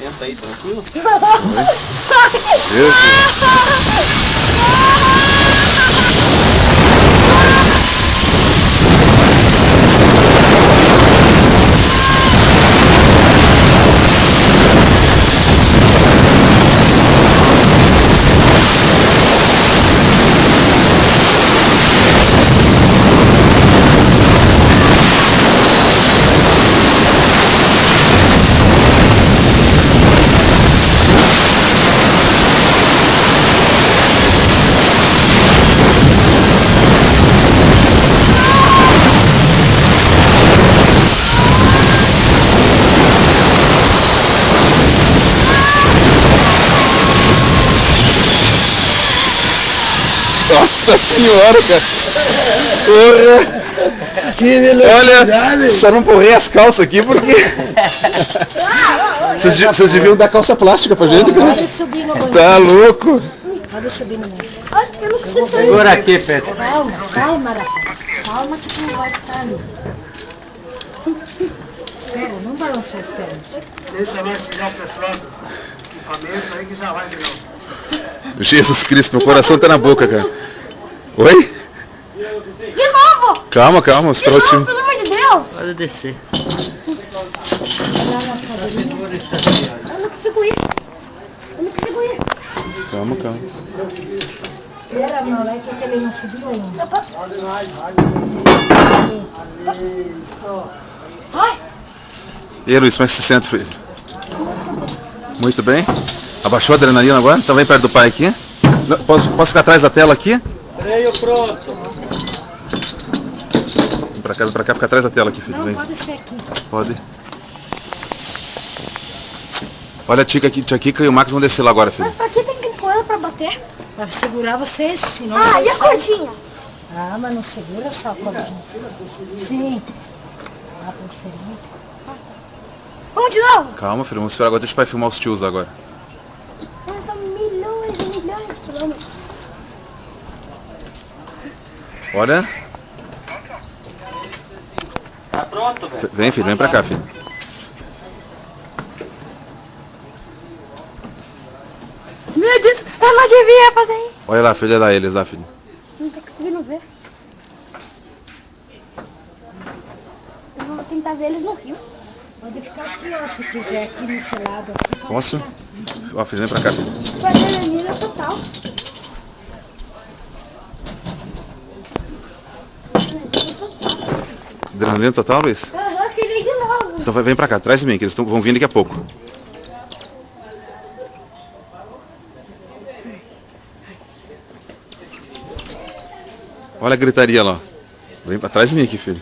Senta aí, tranquilo? Nossa senhora, cara! Porra! Que velocidade! Olha, só não porrei as calças aqui porque. Vocês deviam dar calça plástica pra gente, cara. Pode subir no banco. Tá louco? Pode subir no banco. Ai, eu não consigo sair. Segura aqui, Pedro. Calma, calma, rapaz. Calma que tu não vai ficar ali. Espera, não balançou os pés. Deixa eu ensinar o pessoal do equipamento aí que já vai virar. Jesus Cristo, meu coração tá na boca, cara. Oi? De novo! Calma, calma, espera o time. Pelo amor de Deus! Pode descer. Eu não consigo ir. Eu não consigo ir. Calma, calma. Espera, não, é que ele não subiu ainda. Ai! E aí, Luiz, como é que se sente, filho? Muito bem. Abaixou a adrenalina agora? Então vem perto do pai aqui. Posso ficar atrás da tela aqui? Freio pronto. Vem pra cá, fica atrás da tela aqui, filho. Não, Vem. pode ser aqui. Pode. Olha a tia Kika e o Max vão descer lá agora, filho. Mas pra que tem que empurrar pra bater? Pra segurar vocês, senão vocês E a cordinha? Ah, mas não segura só a cordinha. Sim. Ah, pulseirinha. Vamos de novo? Calma, filho, vamos esperar agora. Deixa o pai filmar os tios lá agora. Nós estamos milhões e milhões de quilômetros. Olha. Tá pronto, velho. Vem, filho, vem pra cá, filho. Meu Deus, eu não devia fazer isso. Olha lá, filho, olha lá eles lá, filho. Não tô conseguindo ver. Eu vou tentar ver eles no rio. Pode ficar aqui, ó, se quiser, aqui nesse lado. Aqui, pode Posso? ficar. Ó, filho, vem pra cá, filho. Adrenalina total. Adrenalina total, Luiz? Aham, queria ir de novo. Então vem pra cá, atrás de mim, que eles vão vir daqui a pouco. Olha a gritaria lá. Vem pra trás de mim aqui, filho.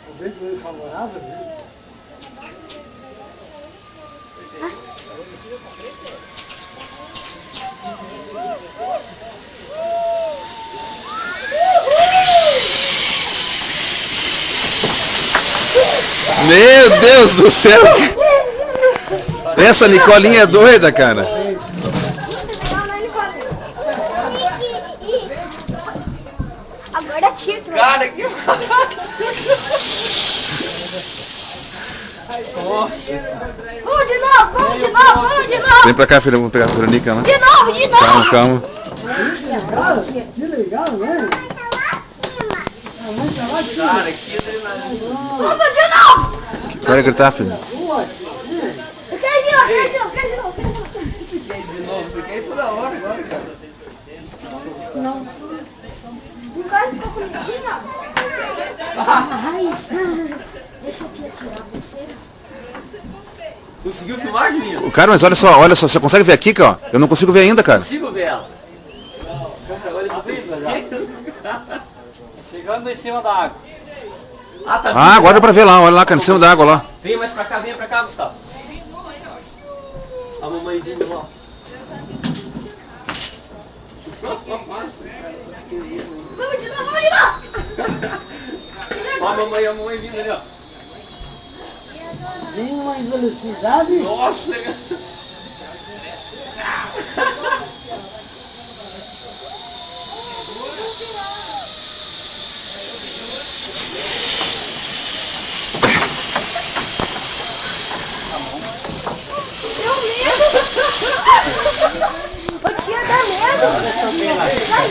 O vento veio favorável, né? Meu Deus do céu! Essa Nicolinha é doida, cara. Agora a tia que vai. Cara, que... Vamos de novo, vamos de novo, vamos de novo. Vem pra cá, filho, vamos pegar a Veronica lá. De novo, de novo. Calma, calma. Que legal, né? Cara, que adrenalina. Vamos de novo. Para gritar, filho. Eu quero ir de novo, quero ir de novo, quero ir de novo, quero ir de novo. De novo, você quer ir toda hora agora, cara. Não quero ficar bonitinho. Raiz. Deixa eu te tirar você. Conseguiu filmar, Juninho? Cara, mas olha só, você consegue ver aqui, ó? Eu não consigo ver ainda, cara. Consigo ver ela. Cara, olha isso já. Chegando em cima da água. Ah, tá. Ah, agora dá pra ver lá, olha lá, cara, em cima da água lá. Vem mais pra cá, Gustavo. A mamãe vindo lá. Vamos de novo, vamos de novo. Ó, a mamãe vindo ali, ó. Tem uma velocidade. Nossa, Ô tia, dá medo. Dá medo.